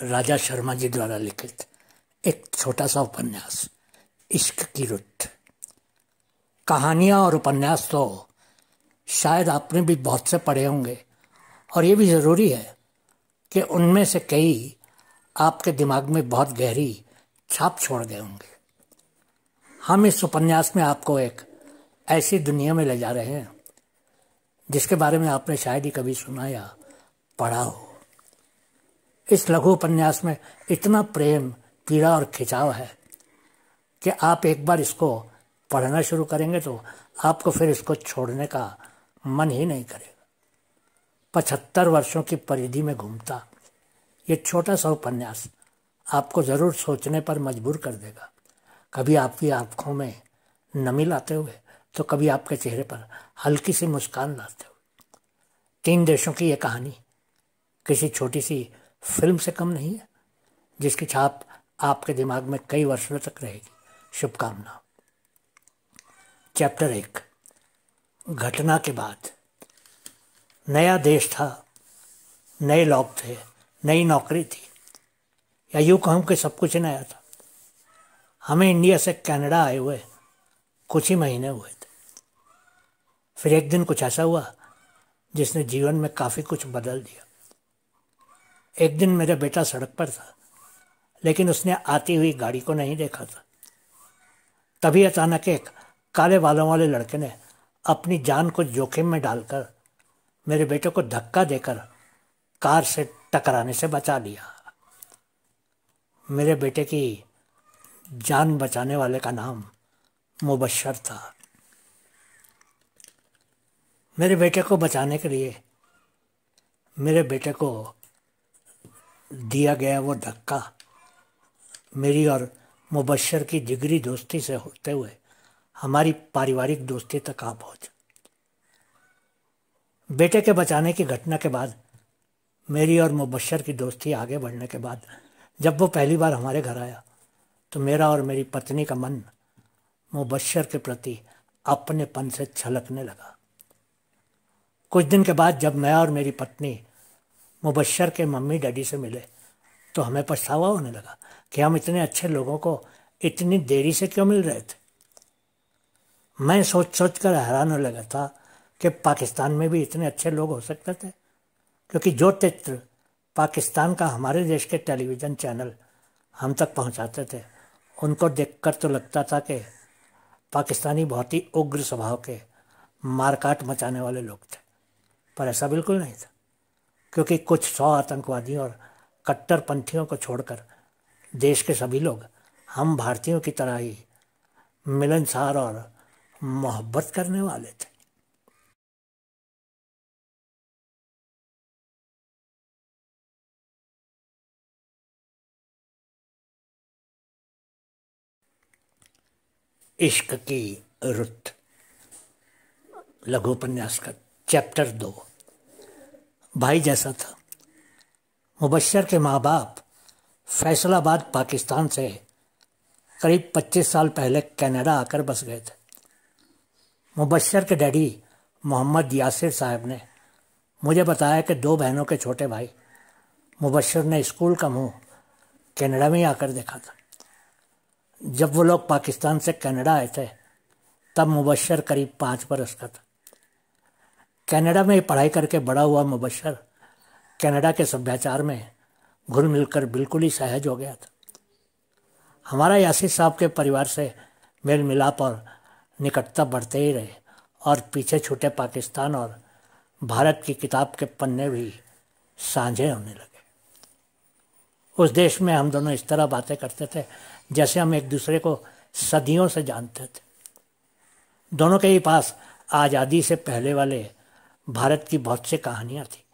राजा शर्मा जी द्वारा लिखित एक छोटा सा उपन्यास इश्क की रुत। कहानियाँ और उपन्यास तो शायद आपने भी बहुत से पढ़े होंगे और ये भी ज़रूरी है कि उनमें से कई आपके दिमाग में बहुत गहरी छाप छोड़ गए होंगे। हम इस उपन्यास में आपको एक ऐसी दुनिया में ले जा रहे हैं जिसके बारे में आपने शायद ही कभी सुना या पढ़ा हो। इस लघु उपन्यास में इतना प्रेम, पीड़ा और खिंचाव है कि आप एक बार इसको पढ़ना शुरू करेंगे तो आपको फिर इसको छोड़ने का मन ही नहीं करेगा। 75 वर्षों की परिधि में घूमता ये छोटा सा उपन्यास आपको ज़रूर सोचने पर मजबूर कर देगा। कभी आपकी आंखों में नमी लाते हुए तो कभी आपके चेहरे पर हल्की सी मुस्कान लाते हुए। 3 देशों की ये कहानी किसी छोटी सी फिल्म से कम नहीं है जिसकी छाप आपके दिमाग में कई वर्षों तक रहेगी। शुभकामनाएं। चैप्टर 1। घटना के बाद। नया देश था, नए लोग थे, नई नौकरी थी, या यूँ कहूँ कि सब कुछ नया था। हमें इंडिया से कनाडा आए हुए कुछ ही महीने हुए थे। फिर एक दिन कुछ ऐसा हुआ जिसने जीवन में काफ़ी कुछ बदल दिया। एक दिन मेरा बेटा सड़क पर था, लेकिन उसने आती हुई गाड़ी को नहीं देखा था। तभी अचानक एक काले बालों वाले लड़के ने अपनी जान को जोखिम में डालकर मेरे बेटे को धक्का देकर कार से टकराने से बचा लिया। मेरे बेटे की जान बचाने वाले का नाम मुबश्शर था। मेरे बेटे को बचाने के लिए मेरे बेटे को दिया गया वो धक्का मेरी और मुबश्शर की जिगरी दोस्ती से होते हुए हमारी पारिवारिक दोस्ती तक आ पहुंचा। बेटे के बचाने की घटना के बाद मेरी और मुबश्शर की दोस्ती आगे बढ़ने के बाद जब वो पहली बार हमारे घर आया तो मेरा और मेरी पत्नी का मन मुबश्शर के प्रति अपनेपन से छलकने लगा। कुछ दिन के बाद जब मैं और मेरी पत्नी मुबश्शर के मम्मी डैडी से मिले तो हमें पछतावा होने लगा कि हम इतने अच्छे लोगों को इतनी देरी से क्यों मिल रहे थे। मैं सोच सोच कर हैरान होने लगा था कि पाकिस्तान में भी इतने अच्छे लोग हो सकते थे, क्योंकि जो चित्र पाकिस्तान का हमारे देश के टेलीविज़न चैनल हम तक पहुंचाते थे उनको देखकर तो लगता था कि पाकिस्तानी बहुत ही उग्र स्वभाव के मारकाट मचाने वाले लोग थे। पर ऐसा बिल्कुल नहीं था, क्योंकि कुछ 100 आतंकवादियों और कट्टरपंथियों को छोड़कर देश के सभी लोग हम भारतीयों की तरह ही मिलनसार और मोहब्बत करने वाले थे। इश्क की रुत लघु उपन्यास का चैप्टर 2। भाई जैसा था। मुबश्शर के माँ बाप फैसलाबाद पाकिस्तान से करीब 25 साल पहले कनाडा आकर बस गए थे। मुबश्शर के डैडी मोहम्मद यासिर साहब ने मुझे बताया कि 2 बहनों के छोटे भाई मुबश्शर ने स्कूल का मुंह कनाडा में ही आकर देखा था। जब वो लोग पाकिस्तान से कनाडा आए थे तब मुबश्शर करीब 5 बरस का था। कनाडा में पढ़ाई करके बड़ा हुआ मुबश्शर कनाडा के सभ्याचार में घुल मिलकर बिल्कुल ही सहज हो गया था। हमारा यासिर साहब के परिवार से मेल मिलाप और निकटता बढ़ते ही रहे और पीछे छूटे पाकिस्तान और भारत की किताब के पन्ने भी साझे होने लगे। उस देश में हम दोनों इस तरह बातें करते थे जैसे हम एक दूसरे को सदियों से जानते थे। दोनों के ही पास आज़ादी से पहले वाले भारत की बहुत सी कहानियाँ थी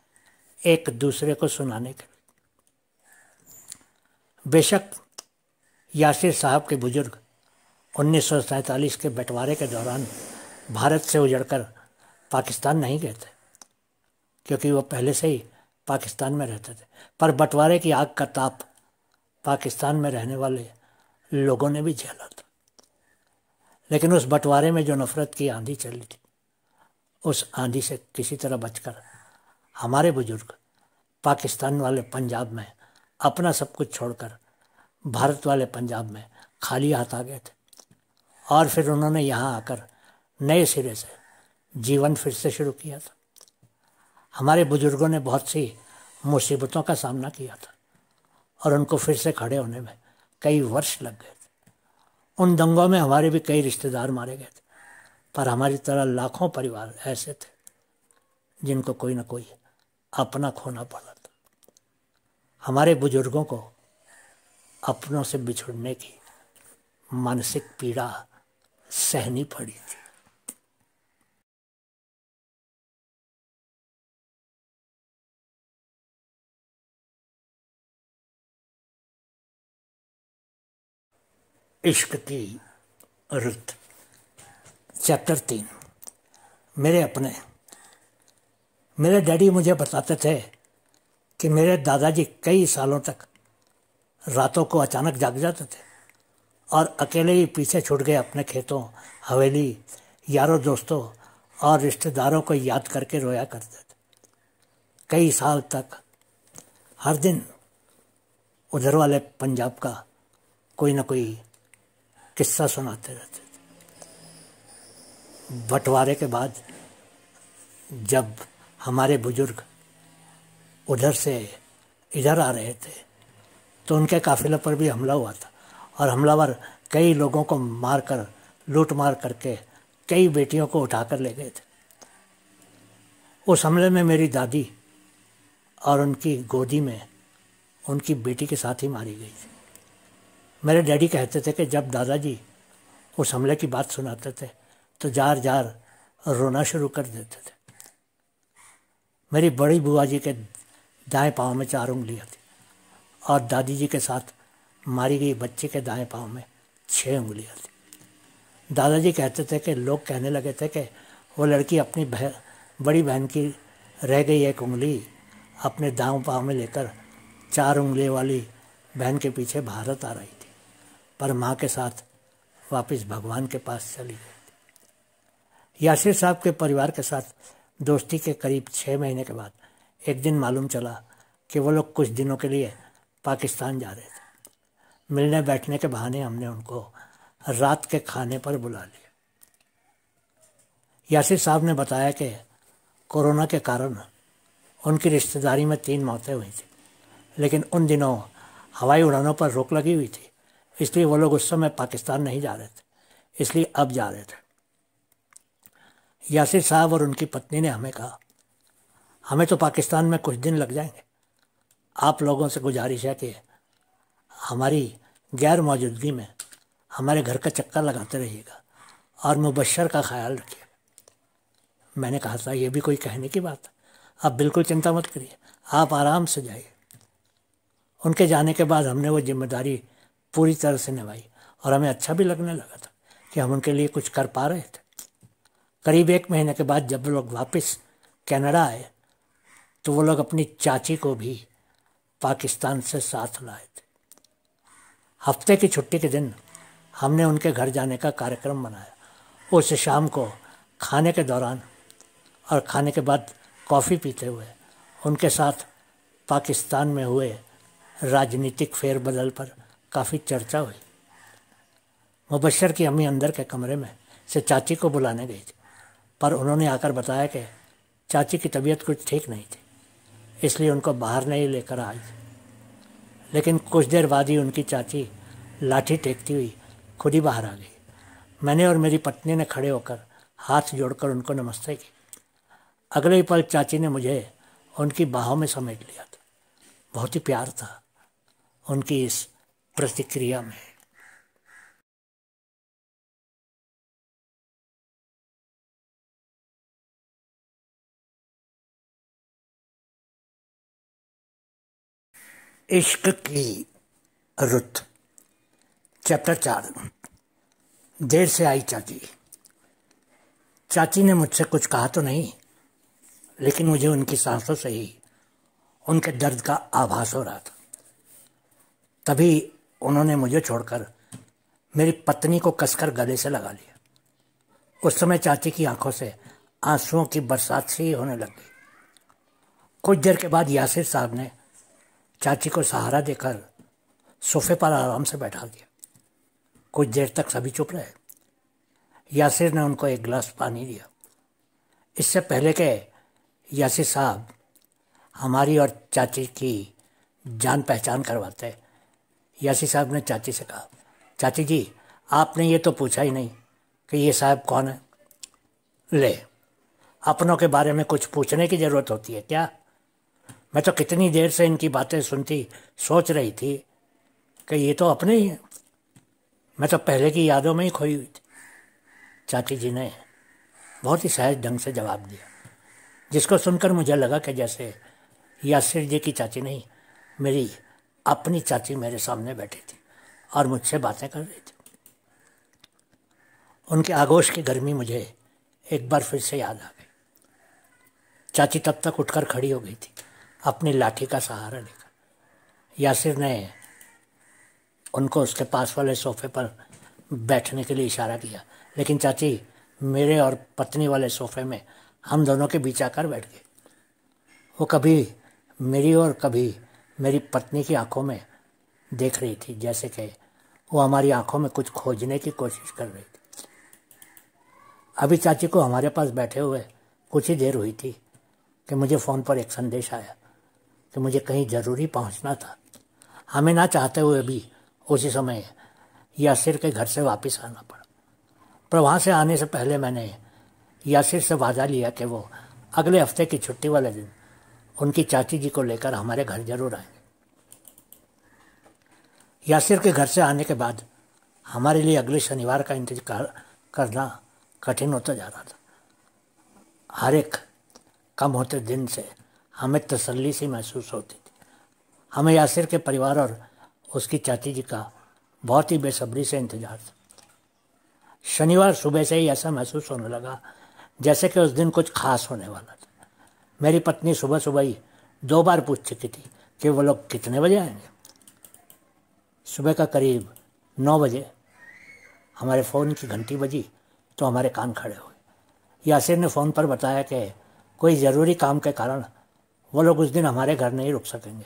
एक दूसरे को सुनाने के लिए। बेशक यासिर साहब के बुजुर्ग 1947 के बंटवारे के दौरान भारत से उजड़कर पाकिस्तान नहीं गए थे, क्योंकि वो पहले से ही पाकिस्तान में रहते थे। पर बंटवारे की आग का ताप पाकिस्तान में रहने वाले लोगों ने भी झेला था। लेकिन उस बंटवारे में जो नफ़रत की आंधी चली थी, उस आंधी से किसी तरह बचकर हमारे बुजुर्ग पाकिस्तान वाले पंजाब में अपना सब कुछ छोड़कर भारत वाले पंजाब में खाली हाथ आ गए थे। और फिर उन्होंने यहाँ आकर नए सिरे से जीवन फिर से शुरू किया था। हमारे बुजुर्गों ने बहुत सी मुसीबतों का सामना किया था और उनको फिर से खड़े होने में कई वर्ष लग गए थे। उन दंगों में हमारे भी कई रिश्तेदार मारे गए थे, पर हमारी तरह लाखों परिवार ऐसे थे जिनको कोई ना कोई अपना खोना पड़ा था। हमारे बुजुर्गों को अपनों से बिछुड़ने की मानसिक पीड़ा सहनी पड़ी थी। इश्क की रुत, चैप्टर 3। मेरे डैडी मुझे बताते थे कि मेरे दादाजी कई सालों तक रातों को अचानक जाग जाते थे और अकेले ही पीछे छूट गए अपने खेतों, हवेली, यारों दोस्तों और रिश्तेदारों को याद करके रोया करते थे। कई साल तक हर दिन उधर वाले पंजाब का कोई ना कोई किस्सा सुनाते रहते थे। बंटवारे के बाद जब हमारे बुजुर्ग उधर से इधर आ रहे थे तो उनके काफिले पर भी हमला हुआ था और हमलावर कई लोगों को मारकर लूट मार करके कई बेटियों को उठाकर ले गए थे। उस हमले में मेरी दादी और उनकी गोदी में उनकी बेटी के साथ ही मारी गई थी। मेरे डैडी कहते थे कि जब दादाजी उस हमले की बात सुनाते थे तो जार जार रोना शुरू कर देते थे। मेरी बड़ी बुआ जी के दाएं पाँव में 4 उंगलियां थी और दादी जी के साथ मारी गई बच्ची के दाएं पाँव में 6 उंगलियां थी। दादाजी कहते थे कि लोग कहने लगे थे कि वो लड़की अपनी बड़ी बहन की रह गई 1 उंगली अपने दाएं पाँव में लेकर 4 उंगली वाली बहन के पीछे भारत आ रही थी, पर माँ के साथ वापस भगवान के पास चली गई थी। यासिर साहब के परिवार के साथ दोस्ती के करीब 6 महीने के बाद एक दिन मालूम चला कि वो लोग कुछ दिनों के लिए पाकिस्तान जा रहे थे। मिलने बैठने के बहाने हमने उनको रात के खाने पर बुला लिया। यासिर साहब ने बताया कि कोरोना के कारण उनकी रिश्तेदारी में 3 मौतें हुई थी, लेकिन उन दिनों हवाई उड़ानों पर रोक लगी हुई थी, इसलिए वो लोग उस समय पाकिस्तान नहीं जा रहे थे, इसलिए अब जा रहे थे। यासिर साहब और उनकी पत्नी ने हमें कहा, हमें तो पाकिस्तान में कुछ दिन लग जाएंगे, आप लोगों से गुजारिश है कि हमारी गैर मौजूदगी में हमारे घर का चक्कर लगाते रहिएगा और मुबश्शर का ख्याल रखिए। मैंने कहा था, ये भी कोई कहने की बात है, आप बिल्कुल चिंता मत करिए, आप आराम से जाइए। उनके जाने के बाद हमने वो जिम्मेदारी पूरी तरह से निभाई और हमें अच्छा भी लगने लगा था कि हम उनके लिए कुछ कर पा रहे थे। करीब 1 महीने के बाद जब वो लोग वापस कनाडा आए तो वो लोग अपनी चाची को भी पाकिस्तान से साथ लाए थे। हफ्ते की छुट्टी के दिन हमने उनके घर जाने का कार्यक्रम बनाया। उस शाम को खाने के दौरान और खाने के बाद कॉफ़ी पीते हुए उनके साथ पाकिस्तान में हुए राजनीतिक फेरबदल पर काफ़ी चर्चा हुई। मुबश्शर की अम्मी अंदर के कमरे में से चाची को बुलाने गई थी, पर उन्होंने आकर बताया कि चाची की तबीयत कुछ ठीक नहीं थी, इसलिए उनको बाहर नहीं लेकर आई। लेकिन कुछ देर बाद ही उनकी चाची लाठी टेकती हुई खुद ही बाहर आ गई। मैंने और मेरी पत्नी ने खड़े होकर हाथ जोड़कर उनको नमस्ते की। अगले ही पल चाची ने मुझे उनकी बाहों में समेट लिया था। बहुत ही प्यार था उनकी इस प्रतिक्रिया में। इश्क की रुत, चैप्टर 4। देर से आई चाची। चाची ने मुझसे कुछ कहा तो नहीं, लेकिन मुझे उनकी सांसों से ही उनके दर्द का आभास हो रहा था। तभी उन्होंने मुझे छोड़कर मेरी पत्नी को कसकर गले से लगा लिया। उस समय चाची की आंखों से आंसुओं की बरसात सी होने लग गई। कुछ देर के बाद यासिर साहब ने चाची को सहारा देकर सोफे पर आराम से बैठा दिया। कुछ देर तक सभी चुप रहे। यासिर ने उनको एक गिलास पानी दिया। इससे पहले कि यासिर साहब हमारी और चाची की जान पहचान करवाते, यासिर साहब ने चाची से कहा, चाची जी आपने ये तो पूछा ही नहीं कि ये साहब कौन है। ले, अपनों के बारे में कुछ पूछने की ज़रूरत होती है क्या? मैं तो कितनी देर से इनकी बातें सुनती सोच रही थी कि ये तो अपने ही हैं। मैं तो पहले की यादों में ही खोई हुई थी। चाची जी ने बहुत ही सहज ढंग से जवाब दिया, जिसको सुनकर मुझे लगा कि जैसे यासिर जी की चाची नहीं, मेरी अपनी चाची मेरे सामने बैठी थी और मुझसे बातें कर रही थी। उनके आगोश की गर्मी मुझे एक बार फिर से याद आ गई। चाची तब तक उठकर खड़ी हो गई थी, अपनी लाठी का सहारा लेकर। यासिर ने उनको उसके पास वाले सोफे पर बैठने के लिए इशारा किया, लेकिन चाची मेरे और पत्नी वाले सोफे में हम दोनों के बीच आकर बैठ गए। वो कभी मेरी और कभी मेरी पत्नी की आंखों में देख रही थी, जैसे कि वो हमारी आंखों में कुछ खोजने की कोशिश कर रही थी। अभी चाची को हमारे पास बैठे हुए कुछ ही देर हुई थी कि मुझे फ़ोन पर एक संदेश आया कि मुझे कहीं ज़रूरी पहुंचना था। हमें ना चाहते हुए भी उसी समय यासिर के घर से वापस आना पड़ा। पर वहाँ से आने से पहले मैंने यासिर से वादा लिया कि वो अगले हफ्ते की छुट्टी वाले दिन उनकी चाची जी को लेकर हमारे घर जरूर आएंगे। यासिर के घर से आने के बाद हमारे लिए अगले शनिवार का इंतजार करना कठिन होता जा रहा था। हर एक कम होते दिन से हमें तसल्ली सी महसूस होती थी। हमें यासिर के परिवार और उसकी चाची जी का बहुत ही बेसब्री से इंतजार था। शनिवार सुबह से ही ऐसा महसूस होने लगा जैसे कि उस दिन कुछ खास होने वाला था। मेरी पत्नी सुबह सुबह ही 2 बार पूछ चुकी थी कि वो लोग कितने बजे आएंगे। सुबह का करीब 9 बजे हमारे फ़ोन की घंटी बजी तो हमारे कान खड़े हुए। यासिर ने फ़ोन पर बताया कि कोई ज़रूरी काम के कारण वो लोग उस दिन हमारे घर नहीं रुक सकेंगे,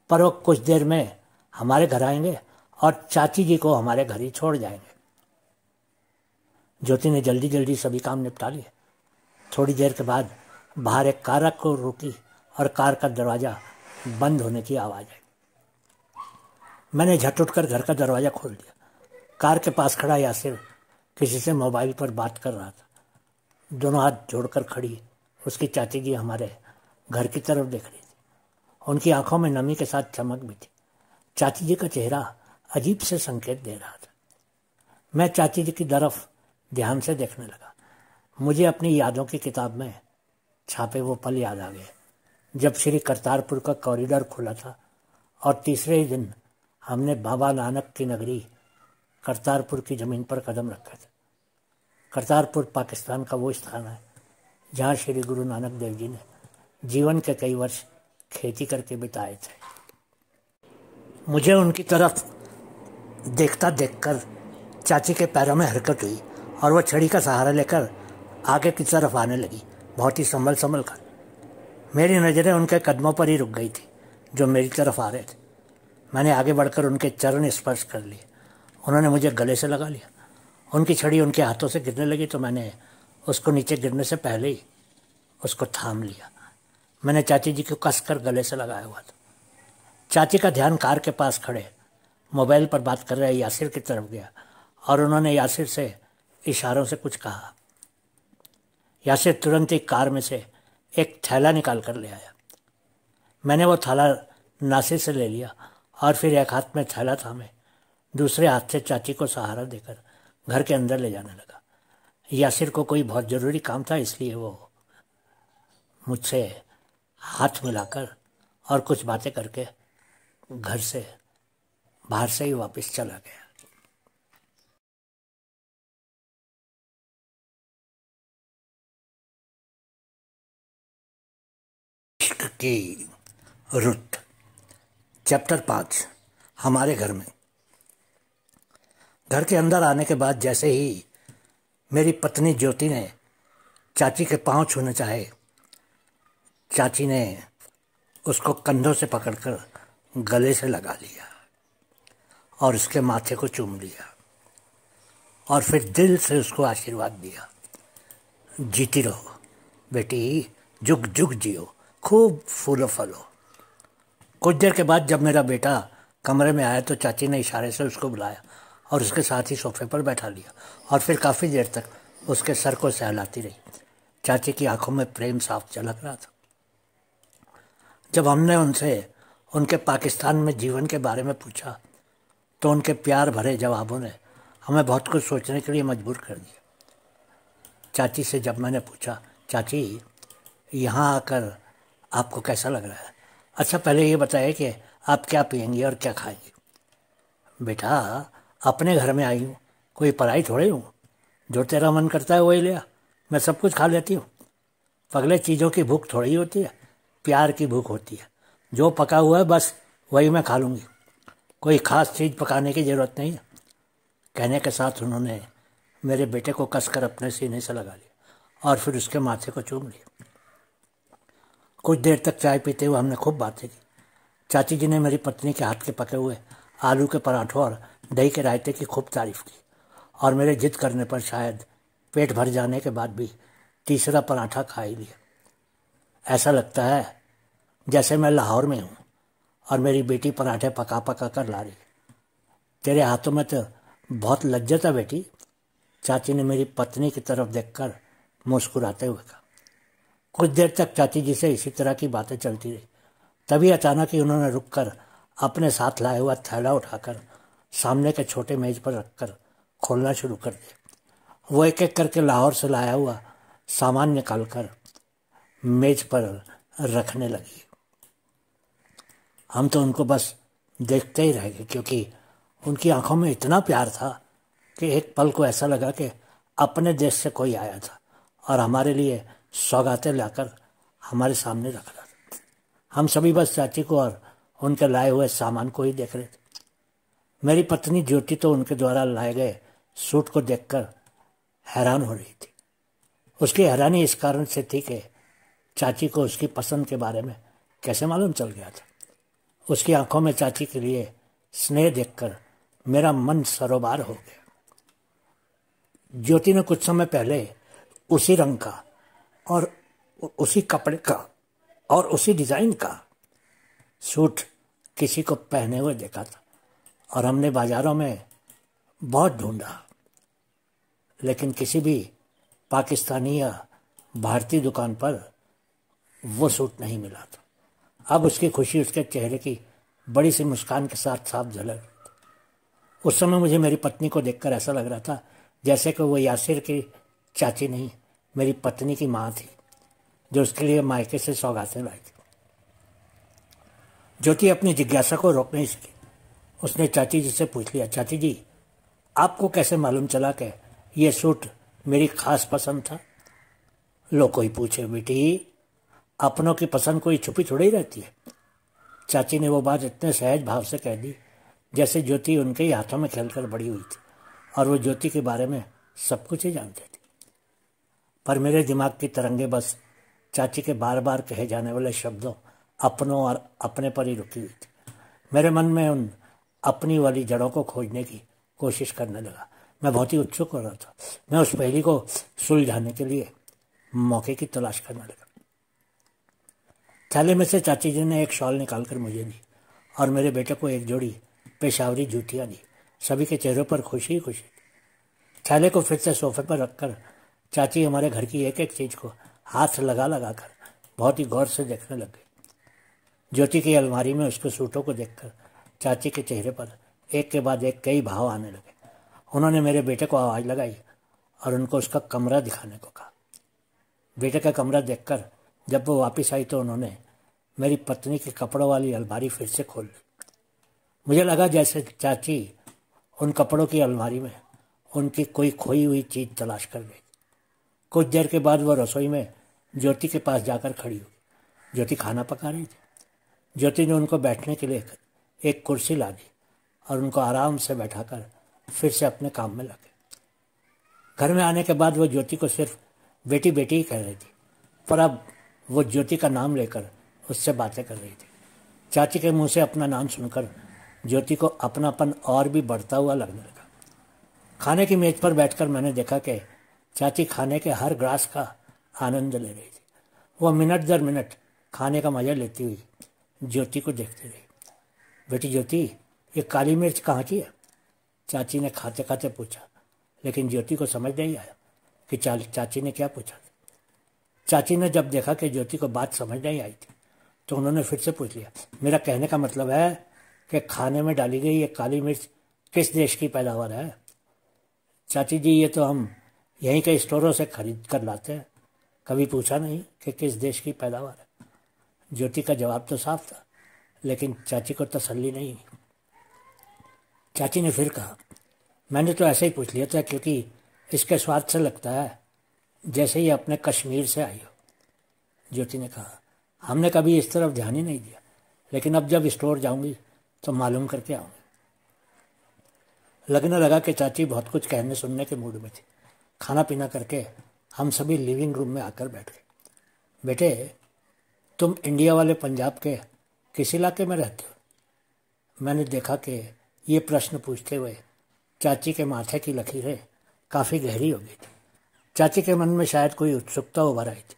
पर वो कुछ देर में हमारे घर आएंगे और चाची जी को हमारे घर ही छोड़ जाएंगे। ज्योति ने जल्दी जल्दी सभी काम निपटा लिए। थोड़ी देर के बाद बाहर एक कार को रुकी और कार का दरवाज़ा बंद होने की आवाज़ आई। मैंने झट उठकर घर का दरवाज़ा खोल दिया। कार के पास खड़ा यासिर किसी से मोबाइल पर बात कर रहा था। दोनों हाथ जोड़कर खड़ी उसकी चाची जी हमारे घर की तरफ देख रही थी। उनकी आंखों में नमी के साथ चमक भी थी। चाची जी का चेहरा अजीब से संकेत दे रहा था। मैं चाची जी की तरफ ध्यान से देखने लगा। मुझे अपनी यादों की किताब में छापे वो पल याद आ गए जब श्री करतारपुर का कॉरिडोर खुला था और तीसरे ही दिन हमने बाबा नानक की नगरी करतारपुर की ज़मीन पर कदम रखा था। करतारपुर पाकिस्तान का वो स्थान है जहाँ श्री गुरु नानक देव जी ने जीवन के कई वर्ष खेती करके बिताए थे। मुझे उनकी तरफ देखता देखकर चाची के पैरों में हरकत हुई और वह छड़ी का सहारा लेकर आगे की तरफ आने लगी, बहुत ही संभल संभल कर। मेरी नज़रें उनके कदमों पर ही रुक गई थी जो मेरी तरफ आ रहे थे। मैंने आगे बढ़कर उनके चरण स्पर्श कर लिए। उन्होंने मुझे गले से लगा लिया। उनकी छड़ी उनके हाथों से गिरने लगी तो मैंने उसको नीचे गिरने से पहले ही उसको थाम लिया। मैंने चाची जी को कसकर गले से लगाया हुआ था। चाची का ध्यान कार के पास खड़े मोबाइल पर बात कर रहे यासिर की तरफ गया और उन्होंने यासिर से इशारों से कुछ कहा। यासिर तुरंत ही कार में से एक थैला निकाल कर ले आया। मैंने वो थैला नासिर से ले लिया और फिर एक हाथ में थैला थामे दूसरे हाथ से चाची को सहारा देकर घर के अंदर ले जाने लगा। यासिर को कोई बहुत ज़रूरी काम था, इसलिए वो मुझसे हाथ मिलाकर और कुछ बातें करके घर से बाहर से ही वापस चला गया। इश्क की रुत, चैप्टर 5। हमारे घर में। घर के अंदर आने के बाद जैसे ही मेरी पत्नी ज्योति ने चाची के पांव छूने चाहे, चाची ने उसको कंधों से पकड़कर गले से लगा लिया और उसके माथे को चूम लिया और फिर दिल से उसको आशीर्वाद दिया, जीती रहो बेटी, जुग जुग जियो, खूब फूलो फलो। कुछ देर के बाद जब मेरा बेटा कमरे में आया तो चाची ने इशारे से उसको बुलाया और उसके साथ ही सोफे पर बैठा लिया और फिर काफ़ी देर तक उसके सर को सहलाती रही। चाची की आंखों में प्रेम साफ झलक रहा था। जब हमने उनसे उनके पाकिस्तान में जीवन के बारे में पूछा तो उनके प्यार भरे जवाबों ने हमें बहुत कुछ सोचने के लिए मजबूर कर दिया। चाची से जब मैंने पूछा, चाची यहाँ आकर आपको कैसा लग रहा है? अच्छा पहले ये बताइए कि आप क्या पियेंगी और क्या खाएंगी? बेटा अपने घर में आई हूँ, कोई पराई थोड़े हूँ, जो तेरा मन करता है वही लिया, मैं सब कुछ खा लेती हूँ। पगले चीज़ों की भूख थोड़ी होती है, प्यार की भूख होती है। जो पका हुआ है बस वही मैं खा लूँगी, कोई ख़ास चीज़ पकाने की ज़रूरत नहीं है। कहने के साथ उन्होंने मेरे बेटे को कसकर अपने सीने से लगा लिया और फिर उसके माथे को चूम लिया। कुछ देर तक चाय पीते हुए हमने खूब बातें की। चाची जी ने मेरी पत्नी के हाथ के पके हुए आलू के पराठों और दही के रायते की खूब तारीफ़ की और मेरे जिद करने पर शायद पेट भर जाने के बाद भी तीसरा पराठा खा ही लिया। ऐसा लगता है जैसे मैं लाहौर में हूँ और मेरी बेटी पराठे पका पका कर ला रही है। तेरे हाथों में तो बहुत लज्जत है बेटी, चाची ने मेरी पत्नी की तरफ देखकर मुस्कुराते हुए कहा। कुछ देर तक चाची जी से इसी तरह की बातें चलती रही। तभी अचानक ही उन्होंने रुककर अपने साथ लाया हुआ थैला उठाकर सामने के छोटे मेज पर रखकर खोलना शुरू कर दिया। वो एक एक करके लाहौर से लाया हुआ सामान निकालकर मेज पर रखने लगी। हम तो उनको बस देखते ही रह गए, क्योंकि उनकी आंखों में इतना प्यार था कि एक पल को ऐसा लगा कि अपने देश से कोई आया था और हमारे लिए सौगातें लाकर हमारे सामने रख रहा था। हम सभी बस चाची को और उनके लाए हुए सामान को ही देख रहे थे। मेरी पत्नी ज्योति तो उनके द्वारा लाए गए सूट को देखकर हैरान हो रही थी। उसकी हैरानी इस कारण से थी कि चाची को उसकी पसंद के बारे में कैसे मालूम चल गया था। उसकी आंखों में चाची के लिए स्नेह देखकर मेरा मन सरोबार हो गया। ज्योति ने कुछ समय पहले उसी रंग का और उसी कपड़े का और उसी डिज़ाइन का सूट किसी को पहने हुए देखा था और हमने बाज़ारों में बहुत ढूंढा, लेकिन किसी भी पाकिस्तानी या भारतीय दुकान पर वो सूट नहीं मिला था। अब उसकी खुशी उसके चेहरे की बड़ी सी मुस्कान के साथ साफ झलक। उस समय मुझे मेरी पत्नी को देखकर ऐसा लग रहा था जैसे कि वो यासिर की चाची नहीं, मेरी पत्नी की माँ थी, जो उसके लिए मायके से सौगातें लाई थी। ज्योति अपनी जिज्ञासा को रोक नहीं सकी। उसने चाची जी से पूछ लिया, चाची जी आपको कैसे मालूम चला कि ये सूट मेरी खास पसंद था? लो कोई पूछे बेटी, अपनों की पसंद कोई छुपी थोड़ी रहती है। चाची ने वो बात इतने सहज भाव से कह दी जैसे ज्योति उनके ही हाथों में खेलकर बड़ी हुई थी और वो ज्योति के बारे में सब कुछ ही जानते थे। पर मेरे दिमाग की तरंगे बस चाची के बार बार कहे जाने वाले शब्दों अपनों और अपने पर ही रुकी हुई थी। मेरे मन में उन अपनी वाली जड़ों को खोजने की कोशिश करने लगा। मैं बहुत ही उत्सुक हो रहा था। मैं उस पहेली को सुलझाने के लिए मौके की तलाश करने लगा। थैले में से चाची जी ने एक शॉल निकालकर मुझे दी और मेरे बेटे को एक जोड़ी पेशावरी जूतियाँ दी। सभी के चेहरों पर खुशी ही खुशी। थैले को फिर से सोफे पर रखकर चाची हमारे घर की एक एक चीज़ को हाथ लगा लगा कर बहुत ही गौर से देखने लग गई। ज्योति की अलमारी में उसके सूटों को देखकर चाची के चेहरे पर एक के बाद एक कई भाव आने लगे। उन्होंने मेरे बेटे को आवाज़ लगाई और उनको उसका कमरा दिखाने को कहा। बेटे का कमरा देखकर जब वो वापस आई तो उन्होंने मेरी पत्नी के कपड़ों वाली अलमारी फिर से खोल ली। मुझे लगा जैसे चाची उन कपड़ों की अलमारी में उनकी कोई खोई हुई चीज़ तलाश कर गई। कुछ देर के बाद वो रसोई में ज्योति के पास जाकर खड़ी हुई। ज्योति खाना पका रही थी। ज्योति ने उनको बैठने के लिए एक कुर्सी ला दी और उनको आराम से बैठाकर फिर से अपने काम में लगे। घर में आने के बाद वो ज्योति को सिर्फ बेटी बेटी ही कह रही थी, पर अब वो ज्योति का नाम लेकर उससे बातें कर रही थी। चाची के मुंह से अपना नाम सुनकर ज्योति को अपनापन और भी बढ़ता हुआ लगने लगा। खाने की मेज पर बैठकर मैंने देखा कि चाची खाने के हर ग्रास का आनंद ले रही थी। वह मिनट दर मिनट खाने का मजा लेती हुई ज्योति को देखती रही। बेटी ज्योति, ये काली मिर्च कहाँ की है? चाची ने खाते खाते पूछा, लेकिन ज्योति को समझ नहीं आया कि चाची ने क्या पूछा। चाची ने जब देखा कि ज्योति को बात समझ नहीं आई थी तो उन्होंने फिर से पूछ लिया, मेरा कहने का मतलब है कि खाने में डाली गई ये काली मिर्च किस देश की पैदावार है? चाची जी, ये तो हम यहीं के स्टोरों से खरीद कर लाते हैं, कभी पूछा नहीं कि किस देश की पैदावार है। ज्योति का जवाब तो साफ था, लेकिन चाची को तसल्ली नहीं हुई। चाची ने फिर कहा, मैंने तो ऐसे ही पूछ लिया था क्योंकि इसके स्वाद से लगता है जैसे ही अपने कश्मीर से आई हो। ज्योति ने कहा, हमने कभी इस तरफ ध्यान ही नहीं दिया, लेकिन अब जब स्टोर जाऊंगी तो मालूम करके आऊंगी। लगने लगा कि चाची बहुत कुछ कहने सुनने के मूड में थी। खाना पीना करके हम सभी लिविंग रूम में आकर बैठ गए। बेटे, तुम इंडिया वाले पंजाब के किस इलाके में रहते हो? मैंने देखा कि ये प्रश्न पूछते हुए चाची के माथे की लकीरें काफ़ी गहरी हो गई थी। चाची के मन में शायद कोई उत्सुकता उभर आई थी,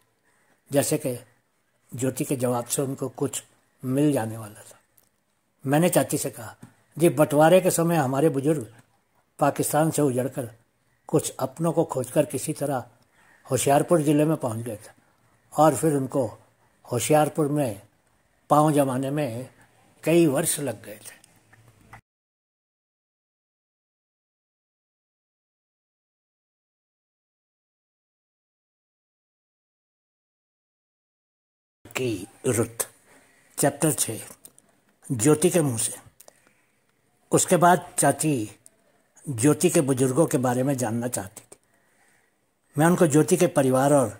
जैसे कि ज्योति के जवाब से उनको कुछ मिल जाने वाला था। मैंने चाची से कहा, जी बंटवारे के समय हमारे बुजुर्ग पाकिस्तान से उजड़कर कुछ अपनों को खोजकर किसी तरह होशियारपुर ज़िले में पहुंच गए थे और फिर उनको होशियारपुर में पांव जमाने में कई वर्ष लग गए थे। की रुत, चैप्टर 6, ज्योति के मुंह से। उसके बाद चाची ज्योति के बुजुर्गों के बारे में जानना चाहती थी। मैं उनको ज्योति के परिवार और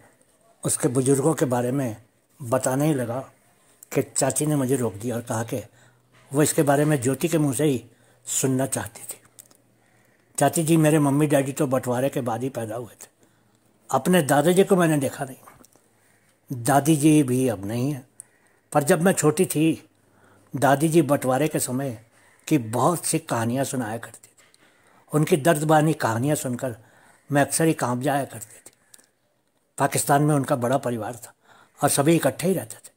उसके बुजुर्गों के बारे में बताने ही लगा कि चाची ने मुझे रोक दिया और कहा कि वो इसके बारे में ज्योति के मुंह से ही सुनना चाहती थी। चाची जी, मेरे मम्मी डैडी तो बंटवारे के बाद ही पैदा हुए थे। अपने दादाजी को मैंने देखा नहीं, दादी जी भी अब नहीं है, पर जब मैं छोटी थी दादी जी बंटवारे के समय की बहुत सी कहानियाँ सुनाया करती थी। उनकी दर्दबानी कहानियाँ सुनकर मैं अक्सर ही कांप जाया करती थी। पाकिस्तान में उनका बड़ा परिवार था और सभी इकट्ठे ही रहते थे।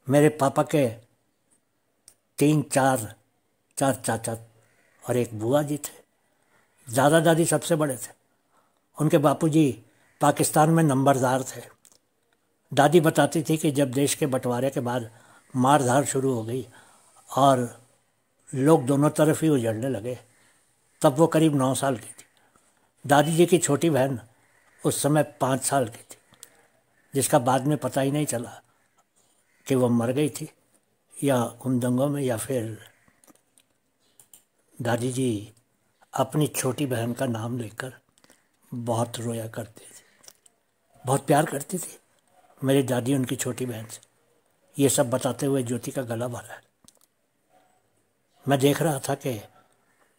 मेरे पापा के 3-4 चाचा और एक बुआ जी थे। दादा दादी सबसे बड़े थे। उनके बापूजी पाकिस्तान में नंबरदार थे। दादी बताती थी कि जब देश के बंटवारे के बाद मारधाड़ शुरू हो गई और लोग दोनों तरफ ही उजड़ने लगे, तब वो करीब 9 साल की थी। दादी जी की छोटी बहन उस समय 5 साल की थी, जिसका बाद में पता ही नहीं चला कि वो मर गई थी या उन दंगों में, या फिर दादी जी अपनी छोटी बहन का नाम लेकर बहुत रोया करती थी। बहुत प्यार करती थी मेरी दादी उनकी छोटी बहन से। ये सब बताते हुए ज्योति का गला भरा है। मैं देख रहा था कि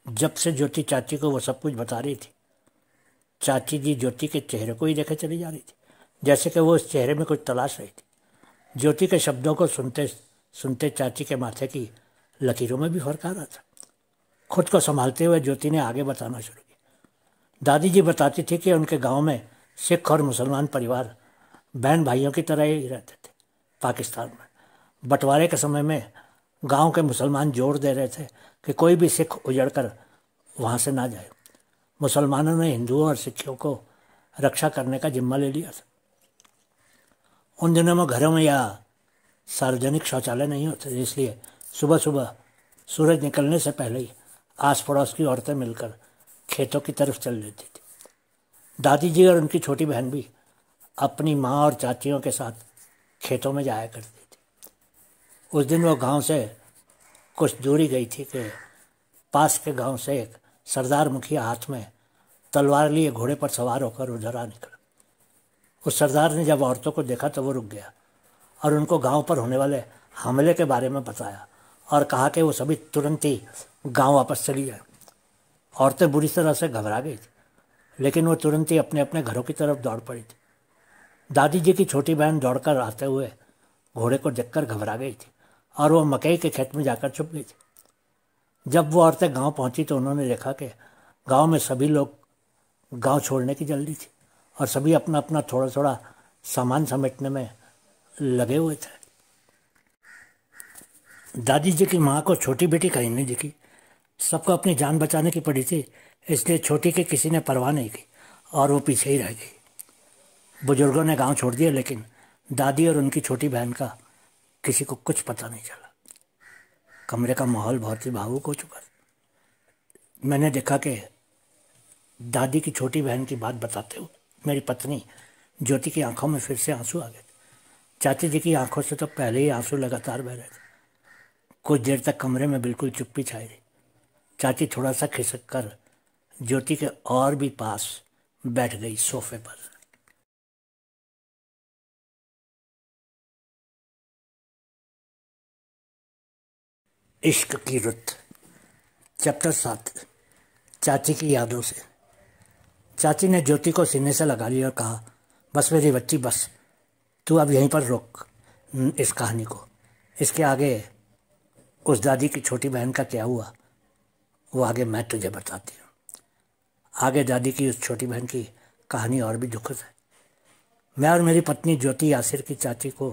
जब से ज्योति चाची को वो सब कुछ बता रही थी, चाची जी ज्योति के चेहरे को ही देखे चली जा रही थी, जैसे कि वो उस चेहरे में कुछ तलाश रही थी। ज्योति के शब्दों को सुनते सुनते चाची के माथे की लकीरों में भी फर्क आ रहा था। खुद को संभालते हुए ज्योति ने आगे बताना शुरू किया। दादी जी बताती थी कि उनके गांव में सिख और मुसलमान परिवार बहन भाइयों की तरह ही रहते थे। पाकिस्तान में बंटवारे के समय में गांव के मुसलमान जोर दे रहे थे कि कोई भी सिख उजड़कर वहाँ से ना जाए। मुसलमानों ने हिंदुओं और सिखों को रक्षा करने का जिम्मा ले लिया था। उन दिनों में घरों में या सार्वजनिक शौचालय नहीं होते, इसलिए सुबह सुबह सूरज निकलने से पहले ही आस पड़ोस की औरतें मिलकर खेतों की तरफ चल देती थी। दादी जी और उनकी छोटी बहन भी अपनी माँ और चाचियों के साथ खेतों में जाया करती थी। उस दिन वो गांव से कुछ दूरी गई थी कि पास के गांव से एक सरदार मुखिया हाथ में तलवार लिए घोड़े पर सवार होकर उधर आ निकला। उस सरदार ने जब औरतों को देखा तो वो रुक गया और उनको गांव पर होने वाले हमले के बारे में बताया और कहा कि वो सभी तुरंत ही गांव वापस चली जाए। औरतें बुरी तरह से घबरा गई थी, लेकिन वो तुरंत ही अपने अपने घरों की तरफ दौड़ पड़ी थी। दादी जी की छोटी बहन दौड़कर आते हुए घोड़े को देखकर घबरा गई थी और वो मकई के खेत में जाकर छुप गई थी। जब वो औरतें गांव पहुंची तो उन्होंने देखा कि गांव में सभी लोग गांव छोड़ने की जल्दी थी और सभी अपना अपना थोड़ा थोड़ा सामान समेटने में लगे हुए थे। दादी जी की माँ को छोटी बेटी कहीं नहीं दिखी। सबको अपनी जान बचाने की पड़ी थी, इसलिए छोटी की किसी ने परवाह नहीं की और वो पीछे ही रह गई। बुजुर्गों ने गांव छोड़ दिया, लेकिन दादी और उनकी छोटी बहन का किसी को कुछ पता नहीं चला। कमरे का माहौल बहुत ही भावुक हो चुका था। मैंने देखा कि दादी की छोटी बहन की बात बताते हुए मेरी पत्नी ज्योति की आंखों में फिर से आंसू आ गए। चाची जी की आंखों से तो पहले ही आंसू लगातार बह रहे थे। कुछ देर तक कमरे में बिल्कुल चुप्पी छाई रही। चाची थोड़ा सा खिसक कर ज्योति के और भी पास बैठ गई सोफे पर। इश्क की रुत, चैप्टर 7, चाची की यादों से। चाची ने ज्योति को सीने से लगा लिया और कहा, बस मेरी बच्ची, बस तू अब यहीं पर रोक इस कहानी को। इसके आगे उस दादी की छोटी बहन का क्या हुआ वो आगे मैं तुझे बताती हूँ। आगे दादी की उस छोटी बहन की कहानी और भी दुखद है। मैं और मेरी पत्नी ज्योति यासिर की चाची को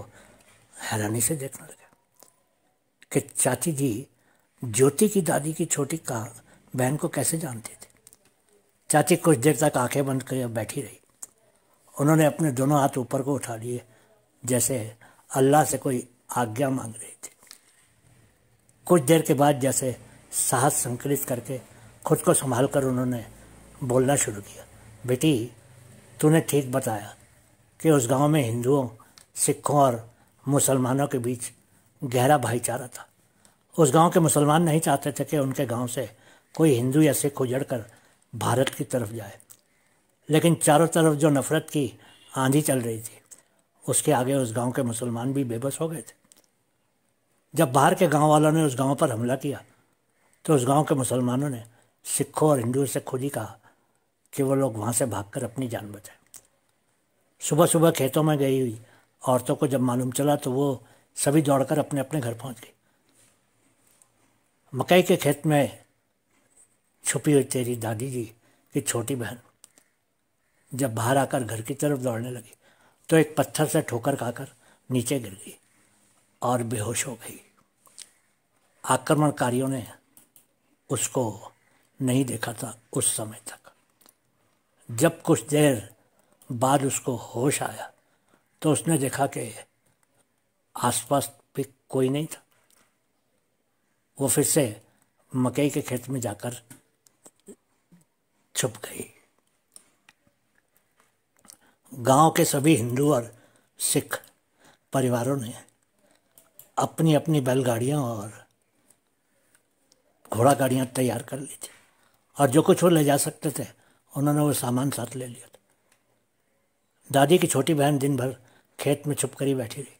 हैरानी से देखने लगे कि चाची जी ज्योति की दादी की छोटी बहन को कैसे जानती थी। चाची कुछ देर तक आंखें बंद कर बैठी रही। उन्होंने अपने दोनों हाथ ऊपर को उठा लिए, जैसे अल्लाह से कोई आज्ञा मांग रही थी। कुछ देर के बाद जैसे साहस संकलित करके खुद को संभाल कर उन्होंने बोलना शुरू किया, बेटी तूने ठीक बताया कि उस गांव में हिंदुओं, सिखों और मुसलमानों के बीच गहरा भाईचारा था। उस गांव के मुसलमान नहीं चाहते थे कि उनके गांव से कोई हिंदू या सिख उजड़कर भारत की तरफ जाए, लेकिन चारों तरफ जो नफरत की आंधी चल रही थी उसके आगे उस गांव के मुसलमान भी बेबस हो गए थे। जब बाहर के गांव वालों ने उस गांव पर हमला किया तो उस गांव के मुसलमानों ने सिखों और हिंदुओं से खुद ही कहा कि वो लोग वहाँ से भागकर अपनी जान बचाएं। सुबह सुबह खेतों में गई हुई औरतों को जब मालूम चला तो वो सभी दौड़कर अपने अपने घर पहुँच गई। मकई के खेत में छुपी हुई तेरी दादी जी की छोटी बहन जब बाहर आकर घर की तरफ दौड़ने लगी तो एक पत्थर से ठोकर खाकर नीचे गिर गई और बेहोश हो गई। आक्रमणकारियों ने उसको नहीं देखा था उस समय तक। जब कुछ देर बाद उसको होश आया तो उसने देखा कि आसपास भी कोई नहीं था। वो फिर से मकई के खेत में जाकर छुप गई। गांव के सभी हिंदू और सिख परिवारों ने अपनी अपनी बैलगाड़ियां और घोड़ा गाड़ियां तैयार कर ली थी और जो कुछ वो ले जा सकते थे उन्होंने वो सामान साथ ले लिया था। दादी की छोटी बहन दिन भर खेत में छुप कर ही बैठी रही।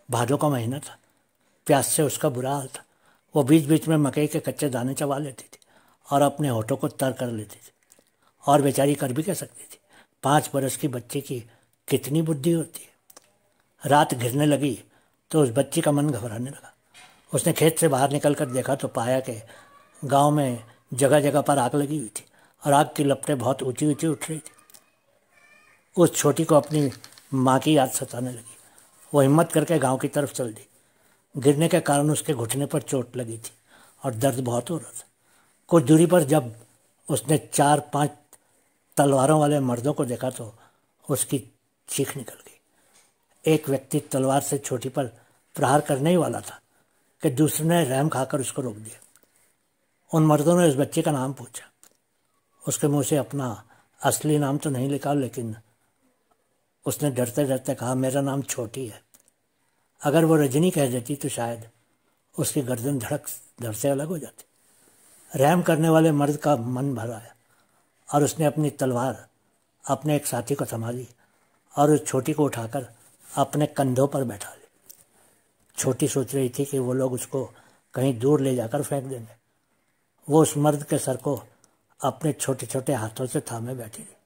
भादों का महीना था, प्यास से उसका बुरा हाल था। वो बीच बीच में मकई के कच्चे दाने चबा लेती थी और अपने होठों को तर कर लेती थी। और बेचारी कर भी कह सकती थी, 5 बरस की बच्ची की कितनी बुद्धि होती है। रात घिरने लगी तो उस बच्ची का मन घबराने लगा। उसने खेत से बाहर निकल कर देखा तो पाया कि गांव में जगह जगह पर आग लगी हुई थी और आग की लपटें बहुत ऊंची ऊंची उठ रही थी। उस छोटी को अपनी माँ की याद सताने लगी। वो हिम्मत करके गांव की तरफ चल दी। गिरने के कारण उसके घुटने पर चोट लगी थी और दर्द बहुत हो रहा था। कुछ दूरी पर जब उसने 4-5 तलवारों वाले मर्दों को देखा तो उसकी चीख निकल गई। एक व्यक्ति तलवार से छोटी पर प्रहार करने ही वाला था कि दूसरे ने रहम खाकर उसको रोक दिया। उन मर्दों ने उस बच्चे का नाम पूछा। उसके मुंह से अपना असली नाम तो नहीं लिखा, लेकिन उसने डरते डरते कहा, मेरा नाम छोटी है। अगर वो रजनी कह देती तो शायद उसकी गर्दन धड़ से अलग हो जाती। रहम करने वाले मर्द का मन भर आया और उसने अपनी तलवार अपने एक साथी को थमा दी और उस छोटी को उठाकर अपने कंधों पर बैठा ली। छोटी सोच रही थी कि वो लोग उसको कहीं दूर ले जाकर फेंक देंगे। वो उस मर्द के सर को अपने छोटे छोटे हाथों से थामे बैठी थी।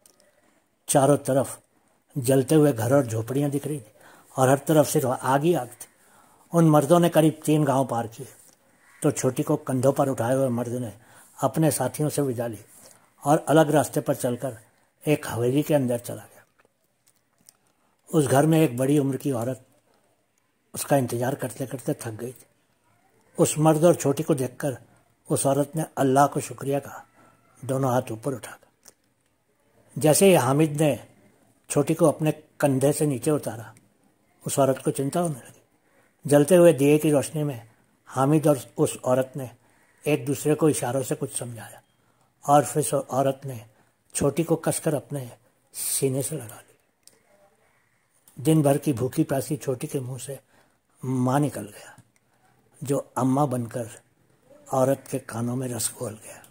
चारों तरफ जलते हुए घर और झोपड़ियां दिख रही थी और हर तरफ सिर्फ आग ही आग थी। उन मर्दों ने करीब 3 गांव पार किए तो छोटी को कंधों पर उठाए हुए मर्द ने अपने साथियों से विदा ली और अलग रास्ते पर चलकर एक हवेली के अंदर चला गया। उस घर में एक बड़ी उम्र की औरत उसका इंतजार करते करते थक गई थी। उस मर्द और छोटी को देखकर उस औरत ने अल्लाह को शुक्रिया कहा, दोनों हाथ ऊपर उठाकर। जैसे ही हामिद ने छोटी को अपने कंधे से नीचे उतारा, उस औरत को चिंता होने लगी। जलते हुए दिए की रोशनी में हामिद और उस औरत ने एक दूसरे को इशारों से कुछ समझाया और फिर उस औरत ने छोटी को कसकर अपने सीने से लगा ली। दिन भर की भूखी प्यासी छोटी के मुंह से मां निकल गया, जो अम्मा बनकर औरत के कानों में रस घोल गया।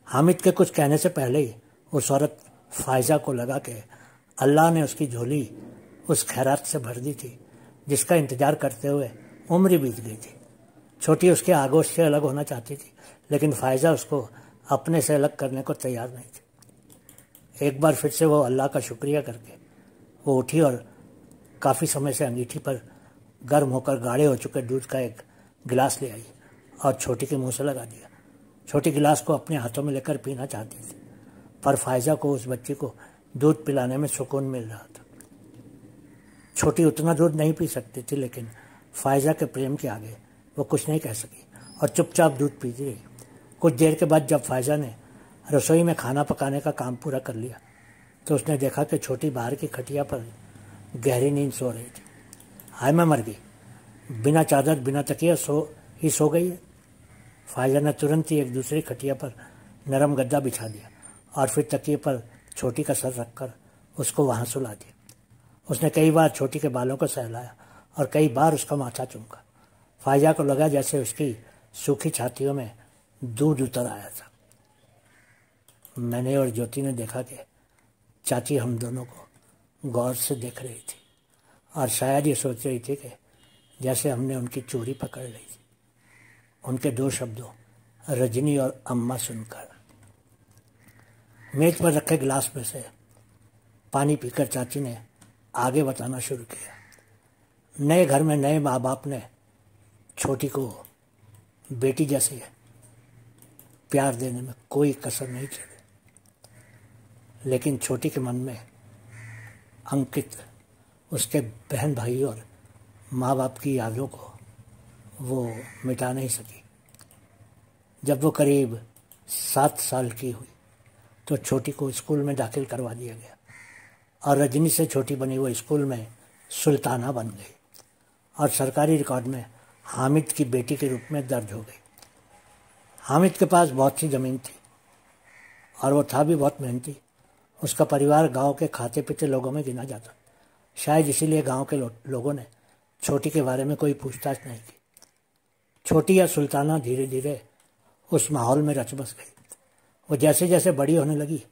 हामिद के कुछ कहने से पहले ही उस औरत फायजा को लगा के अल्लाह ने उसकी झोली उस खैरात से भर दी थी जिसका इंतजार करते हुए उम्र बीत गई थी। छोटी उसके आगोश से अलग होना चाहती थी, लेकिन फायजा उसको अपने से अलग करने को तैयार नहीं थी। एक बार फिर से वो अल्लाह का शुक्रिया करके वो उठी और काफ़ी समय से अंगीठी पर गर्म होकर गाढ़े हो चुके दूध का एक गिलास ले आई और छोटी के मुंह से लगा दिया। छोटी गिलास को अपने हाथों में लेकर पीना चाहती थी, पर फायजा को उस बच्ची को दूध पिलाने में सुकून मिल रहा था। छोटी उतना दूध नहीं पी सकती थी, लेकिन फायजा के प्रेम के आगे वो कुछ नहीं कह सकी और चुपचाप दूध पीती रही। कुछ देर के बाद जब फायजा ने रसोई में खाना पकाने का काम पूरा कर लिया तो उसने देखा कि छोटी बाहर की खटिया पर गहरी नींद सो रही थी। हाय मैं मर गई, बिना चादर बिना तकिया सो गई है। फायजा ने तुरंत ही एक दूसरी खटिया पर नरम गद्दा बिछा दिया और फिर तकिए पर छोटी का सर रखकर उसको वहाँ सुला दिया। उसने कई बार छोटी के बालों को सहलाया और कई बार उसका माथा चूमा। फायजा को लगा जैसे उसकी सूखी छातियों में दूध उतर आया था। मैंने और ज्योति ने देखा कि चाची हम दोनों को गौर से देख रही थी और शायद ये सोच रही थी कि जैसे हमने उनकी चोरी पकड़ ली थी। उनके 2 शब्दों रजनी और अम्मा सुनकर मेज पर रखे गिलास में से पानी पीकर चाची ने आगे बताना शुरू किया। नए घर में नए माँ बाप ने छोटी को बेटी जैसे प्यार देने में कोई कसर नहीं छोड़ी, लेकिन छोटी के मन में अंकित उसके बहन भाई और माँ बाप की यादों को वो मिटा नहीं सकी। जब वो करीब 7 साल की हुई तो छोटी को स्कूल में दाखिल करवा दिया गया और रजनी से छोटी बनी वो स्कूल में सुल्ताना बन गई और सरकारी रिकॉर्ड में हामिद की बेटी के रूप में दर्ज हो गई। हामिद के पास बहुत सी ज़मीन थी और वो था भी बहुत मेहनती। उसका परिवार गांव के खाते पीते लोगों में गिना जाता। शायद इसीलिए गांव के लोगों ने छोटी के बारे में कोई पूछताछ नहीं की। छोटी या सुल्ताना धीरे धीरे उस माहौल में रच बस गई। वो जैसे जैसे बड़ी होने लगी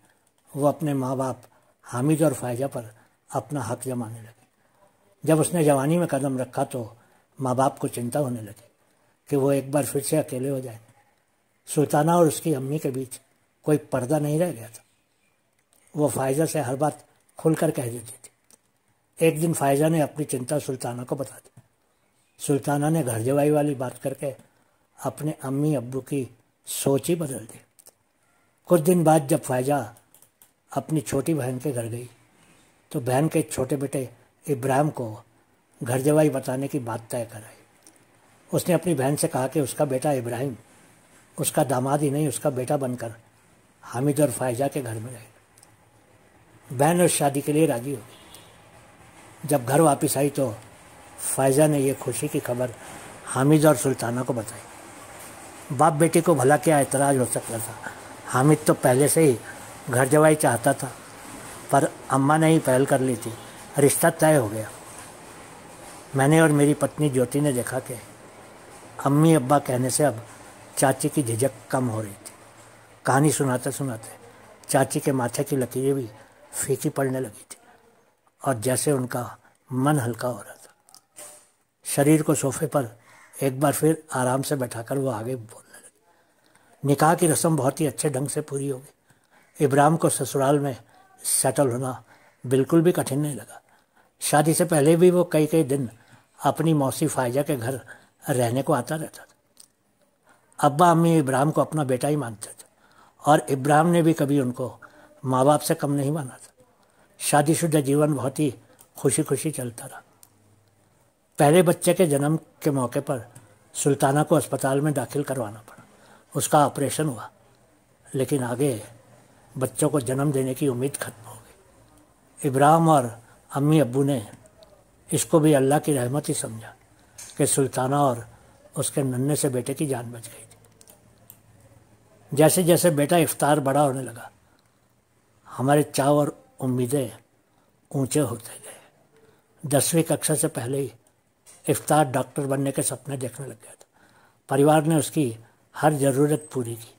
वो अपने माँ बाप हामिद और फायजा पर अपना हक जमाने लगी। जब उसने जवानी में कदम रखा तो माँ बाप को चिंता होने लगी कि वो एक बार फिर से अकेले हो जाए। सुल्ताना और उसकी अम्मी के बीच कोई पर्दा नहीं रह गया था। वो फायजा से हर बात खुलकर कह देती थी। एक दिन फायजा ने अपनी चिंता सुल्ताना को बता दी। सुल्ताना ने घर जवाई वाली बात करके अपने अम्मी अब्बू की सोच ही बदल दी। कुछ दिन बाद जब फायजा अपनी छोटी बहन के घर गई तो बहन के छोटे बेटे इब्राहिम को घर जवाई बताने की बात तय कराई। उसने अपनी बहन से कहा कि उसका बेटा इब्राहिम उसका दामाद ही नहीं उसका बेटा बनकर हामिद और फायजा के घर में रहेगा। बहन उस शादी के लिए राजी हो गई। जब घर वापस आई तो फायजा ने यह खुशी की खबर हामिद और सुल्ताना को बताई। बाप बेटी को भला क्या एतराज़ हो सकता था। हामिद तो पहले से ही घर जवाई चाहता था, पर अम्मा ने ही पहल कर ली थी। रिश्ता तय हो गया। मैंने और मेरी पत्नी ज्योति ने देखा कि अम्मी अब्बा कहने से अब चाची की झिझक कम हो रही थी। कहानी सुनाते सुनाते चाची के माथे की लकीरें भी फीकी पड़ने लगी थी और जैसे उनका मन हल्का हो रहा था। शरीर को सोफे पर एक बार फिर आराम से बैठाकर वो आगे बोलने लगी। निकाह की रस्म बहुत ही अच्छे ढंग से पूरी हो गई। इब्राहिम को ससुराल में सेटल होना बिल्कुल भी कठिन नहीं लगा। शादी से पहले भी वो कई कई दिन अपनी मौसी फायजा के घर रहने को आता रहता था। अब्बा अम्मी इब्राहिम को अपना बेटा ही मानते थे और इब्राहिम ने भी कभी उनको माँ बाप से कम नहीं माना था। शादीशुदा जीवन बहुत ही खुशी खुशी चलता रहा। पहले बच्चे के जन्म के मौके पर सुल्ताना को अस्पताल में दाखिल करवाना पड़ा। उसका ऑपरेशन हुआ, लेकिन आगे बच्चों को जन्म देने की उम्मीद खत्म हो गई। इब्राहिम और अम्मी अब्बू ने इसको भी अल्लाह की रहमत ही समझा कि सुल्ताना और उसके नन्हे से बेटे की जान बच गई थी। जैसे जैसे बेटा इफ्तार बड़ा होने लगा, हमारे चाव और उम्मीदें ऊंचे होते गए। 10वीं कक्षा से पहले ही इफ्तार डॉक्टर बनने के सपने देखने लग गया था। परिवार ने उसकी हर ज़रूरत पूरी की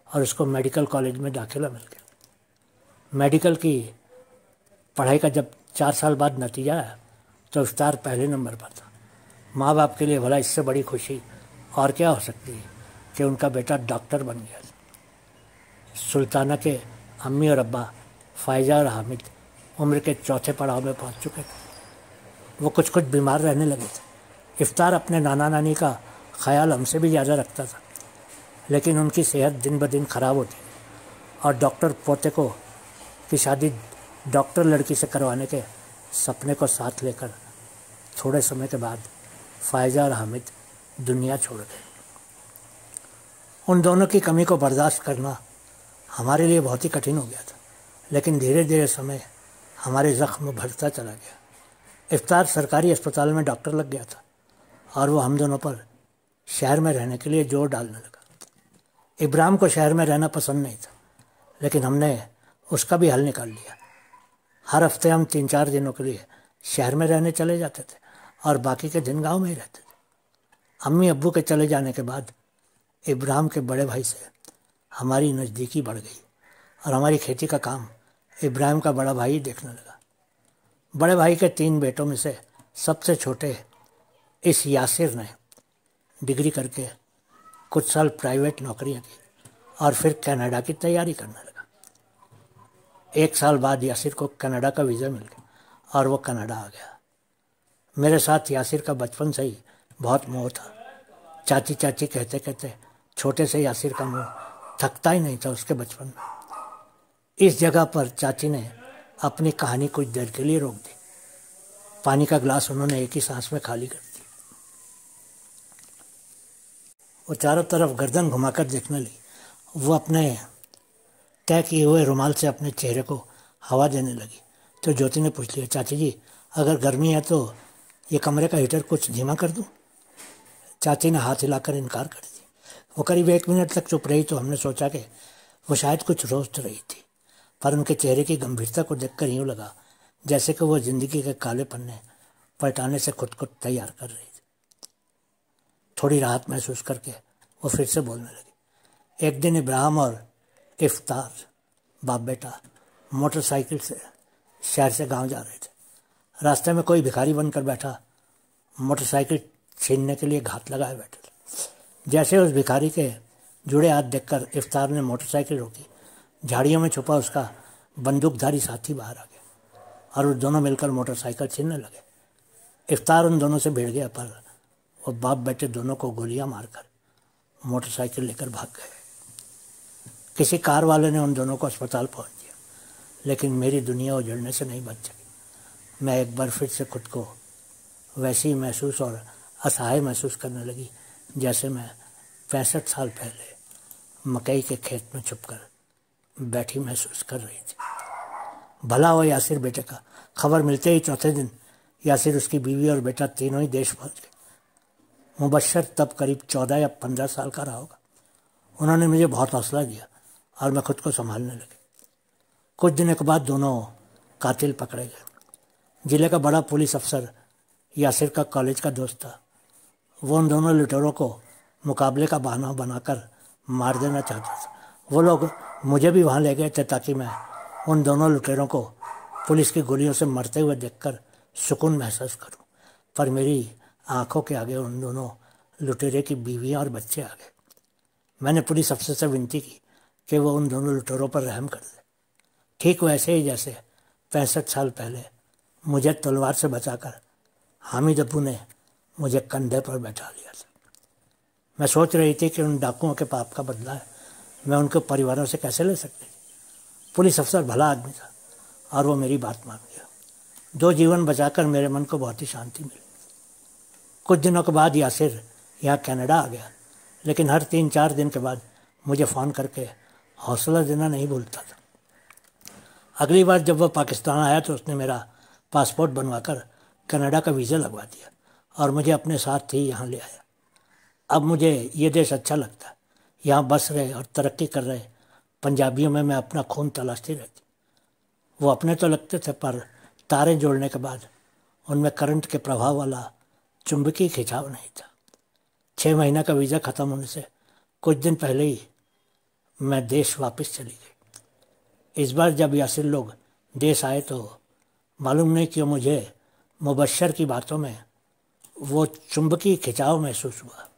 और उसको मेडिकल कॉलेज में दाखिला मिल गया। मेडिकल की पढ़ाई का जब 4 साल बाद नतीजा आया तो इफ्तार पहले नंबर पर था। माँ बाप के लिए भला इससे बड़ी खुशी और क्या हो सकती है कि उनका बेटा डॉक्टर बन गया। सुल्ताना के अम्मी और अब्बा फायजा और हामिद उम्र के चौथे पड़ाव में पहुंच चुके थे। वो कुछ बीमार रहने लगे थे। इफ्तार अपने नाना नानी का ख्याल हमसे भी ज़्यादा रखता था, लेकिन उनकी सेहत दिन ब दिन ख़राब होती और डॉक्टर पोते को की शादी डॉक्टर लड़की से करवाने के सपने को साथ लेकर थोड़े समय के बाद फायजा और हामिद दुनिया छोड़ गए। उन दोनों की कमी को बर्दाश्त करना हमारे लिए बहुत ही कठिन हो गया था, लेकिन धीरे धीरे समय हमारे ज़ख्म भरता चला गया। इफ्तार सरकारी अस्पताल में डॉक्टर लग गया था और वो हम दोनों पर शहर में रहने के लिए जोर डालने लगा। इब्राहिम को शहर में रहना पसंद नहीं था, लेकिन हमने उसका भी हल निकाल लिया। हर हफ्ते हम 3-4 दिनों के लिए शहर में रहने चले जाते थे और बाकी के दिन गांव में ही रहते थे। अम्मी अब्बू के चले जाने के बाद इब्राहिम के बड़े भाई से हमारी नज़दीकी बढ़ गई और हमारी खेती का काम इब्राहिम का बड़ा भाई देखने लगा। बड़े भाई के 3 बेटों में से सबसे छोटे इस यासिर ने डिग्री करके कुछ साल प्राइवेट नौकरियां की और फिर कनाडा की तैयारी करने लगा। 1 साल बाद यासिर को कनाडा का वीज़ा मिल गया और वो कनाडा आ गया। मेरे साथ यासिर का बचपन से ही बहुत मोह था। चाची चाची कहते कहते छोटे से यासिर का मुंह थकता ही नहीं था उसके बचपन में। इस जगह पर चाची ने अपनी कहानी कुछ देर के लिए रोक दी। पानी का गिलास उन्होंने एक ही सांस में खाली कर दिया। वो चारों तरफ गर्दन घुमाकर देखने लगी। वो अपने तय किए हुए रुमाल से अपने चेहरे को हवा देने लगी तो ज्योति ने पूछ लिया, चाची जी अगर गर्मी है तो ये कमरे का हीटर कुछ धीमा कर दूं? चाची ने हाथ हिलाकर इनकार कर दिया। वो करीब 1 मिनट तक चुप रही तो हमने सोचा कि वो शायद कुछ सोच रही थी, पर उनके चेहरे की गंभीरता को देखकर यूँ लगा जैसे कि वो ज़िंदगी के काले पन्ने पलटाने से खुद को तैयार कर रही थी। थोड़ी राहत महसूस करके वो फिर से बोलने लगी। एक दिन इब्राहिम और इफ्तार बाप बेटा मोटरसाइकिल से शहर से गांव जा रहे थे। रास्ते में कोई भिखारी बनकर बैठा मोटरसाइकिल छीनने के लिए घात लगाए बैठे थे। जैसे उस भिखारी के जुड़े हाथ देखकर इफ्तार ने मोटरसाइकिल रोकी। झाड़ियों में छुपा उसका बंदूकधारी साथी बाहर आ गया और वो दोनों मिलकर मोटरसाइकिल छीनने लगे। इफ्तार उन दोनों से भिड़ गया, पर वो बाप बेटे दोनों को गोलियां मारकर मोटरसाइकिल लेकर भाग गए। किसी कार वाले ने उन दोनों को अस्पताल पहुंच दिया, लेकिन मेरी दुनिया उजड़ने से नहीं बच सकी। मैं एक बार फिर से खुद को वैसे ही महसूस और असहाय महसूस करने लगी जैसे मैं 65 साल पहले मकई के खेत में छुपकर बैठी महसूस कर रही थी। भला हो यासिर बेटे का। खबर मिलते ही चौथे दिन यासिर, उसकी बीवी और बेटा तीनों ही देश पहुंच गए। मुबश्शर तब करीब 14 या 15 साल का रहा होगा। उन्होंने मुझे बहुत हौसला दिया और मैं खुद को संभालने लगी। कुछ दिनों के बाद दोनों कातिल पकड़े गए। जिले का बड़ा पुलिस अफसर यासिर का कॉलेज का दोस्त था। वो उन दोनों लुटेरों को मुकाबले का बहाना बनाकर मार देना चाहता था। वो लोग मुझे भी वहाँ ले गए थे ताकि मैं उन दोनों लुटेरों को पुलिस की गोलियों से मरते हुए देखकर सुकून महसूस करूं, पर मेरी आंखों के आगे उन दोनों लुटेरे की बीवियां और बच्चे आ गए। मैंने पुलिस अफसर से विनती की कि वो उन दोनों लुटेरों पर रहम कर दे। ठीक वैसे ही जैसे 65 साल पहले मुझे तलवार से बचाकर हामिद अब्बू ने मुझे कंधे पर बैठा लिया था। मैं सोच रही थी कि उन डाकुओं के पाप का बदला है मैं उनके परिवारों से कैसे ले सकती। पुलिस अफसर भला आदमी था और वो मेरी बात मान गया। 2 जीवन बचाकर मेरे मन को बहुत ही शांति मिली। कुछ दिनों के बाद यासिर यहाँ कनाडा आ गया, लेकिन हर 3-4 दिन के बाद मुझे फ़ोन करके हौसला देना नहीं भूलता था। अगली बार जब वह पाकिस्तान आया तो उसने मेरा पासपोर्ट बनवाकर कनाडा का वीज़ा लगवा दिया और मुझे अपने साथ ही यहाँ ले आया। अब मुझे ये देश अच्छा लगता है। यहाँ बस रहे और तरक्की कर रहे पंजाबियों में मैं अपना खून तलाशती रहती। वो अपने तो लगते थे, पर तारे जोड़ने के बाद उनमें करंट के प्रभाव वाला चुंबकीय खिंचाव नहीं था। 6 महीना का वीज़ा ख़त्म होने से कुछ दिन पहले ही मैं देश वापस चली गई। इस बार जब यासिर लोग देश आए तो मालूम नहीं क्यों मुझे मुबश्शर की बातों में वो चुंबकीय खिंचाव महसूस हुआ।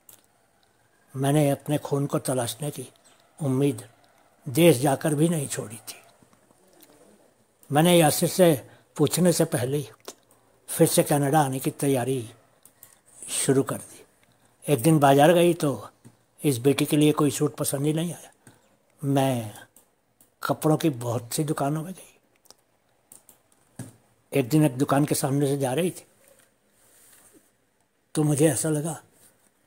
मैंने अपने खून को तलाशने की उम्मीद देश जाकर भी नहीं छोड़ी थी। मैंने यासिर से पूछने से पहले ही फिर से कनाडा आने की तैयारी शुरू कर दी। एक दिन बाज़ार गई तो इस बेटी के लिए कोई सूट पसंद ही नहीं आया। मैं कपड़ों की बहुत सी दुकानों में गई। एक दिन एक दुकान के सामने से जा रही थी तो मुझे ऐसा लगा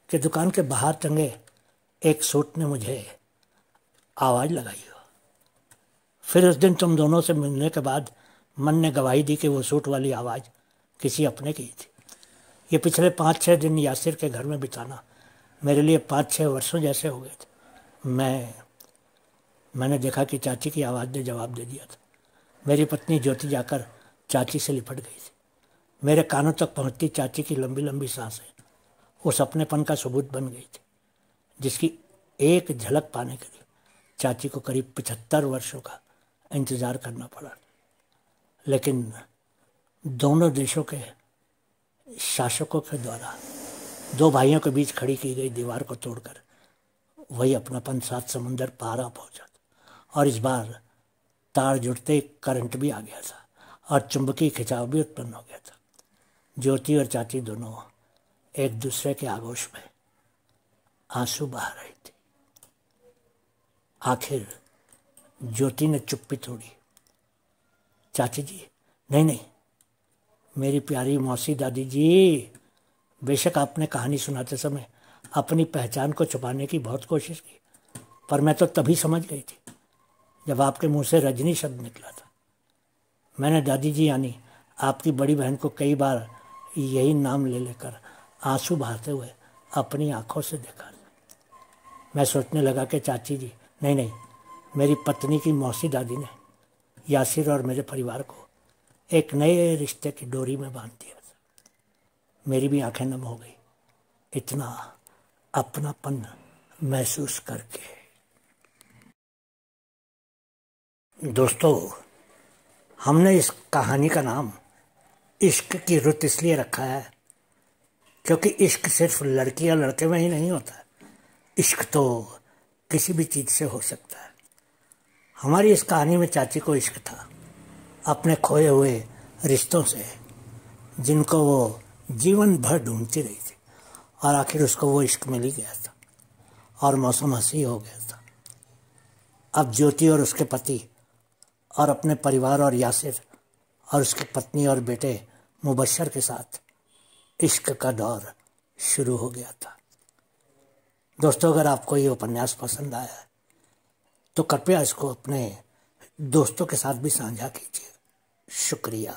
कि दुकान के बाहर टंगे एक सूट ने मुझे आवाज़ लगाई हो। फिर उस दिन तुम दोनों से मिलने के बाद मन ने गवाही दी कि वो सूट वाली आवाज़ किसी अपने की थी। ये पिछले 5-6 दिन यासिर के घर में बिताना मेरे लिए 5-6 वर्षों जैसे हो गए थे। मैंने देखा कि चाची की आवाज़ ने जवाब दे दिया था। मेरी पत्नी ज्योति जाकर चाची से लिपट गई थी। मेरे कानों तक पहुंचती चाची की लंबी लंबी सांसें उस अपनेपन का सबूत बन गई थी, जिसकी एक झलक पाने के लिए चाची को करीब 75 वर्षों का इंतज़ार करना पड़ा। लेकिन दोनों देशों के शासकों के द्वारा 2 भाइयों के बीच खड़ी की गई दीवार को तोड़कर वही अपनापन 7 समुंदर पार आ पहुंचा था। और इस बार तार जुड़ते ही करंट भी आ गया था और चुंबकीय खिंचाव भी उत्पन्न हो गया था। ज्योति और चाची दोनों एक दूसरे के आगोश में आंसू बहा रही थी। आखिर ज्योति ने चुप्पी तोड़ी। चाची जी, नहीं, मेरी प्यारी मौसी दादी जी, बेशक आपने कहानी सुनाते समय अपनी पहचान को छुपाने की बहुत कोशिश की, पर मैं तो तभी समझ गई थी जब आपके मुंह से रजनी शब्द निकला था। मैंने दादी जी यानी आपकी बड़ी बहन को कई बार यही नाम ले लेकर आंसू बहाते हुए अपनी आंखों से देखा था। मैं सोचने लगा कि चाची जी, नहीं, मेरी पत्नी की मौसी दादी ने यासिर और मेरे परिवार को एक नए रिश्ते की डोरी में बांध दिया था। मेरी भी आंखें नम हो गई इतना अपनापन महसूस करके। दोस्तों, हमने इस कहानी का नाम इश्क की रुत इसलिए रखा है क्योंकि इश्क सिर्फ लड़की या लड़के में ही नहीं होता। इश्क तो किसी भी चीज़ से हो सकता है। हमारी इस कहानी में चाची को इश्क था अपने खोए हुए रिश्तों से, जिनको वो जीवन भर ढूंढती रही थी, और आखिर उसको वो इश्क मिल ही गया था और मौसम हंसी हो गया था। अब ज्योति और उसके पति और अपने परिवार और यासिर और उसकी पत्नी और बेटे मुबश्शर के साथ इश्क का दौर शुरू हो गया था। दोस्तों, अगर आपको ये उपन्यास पसंद आया है तो कृपया इसको अपने दोस्तों के साथ भी साझा कीजिए। शुक्रिया।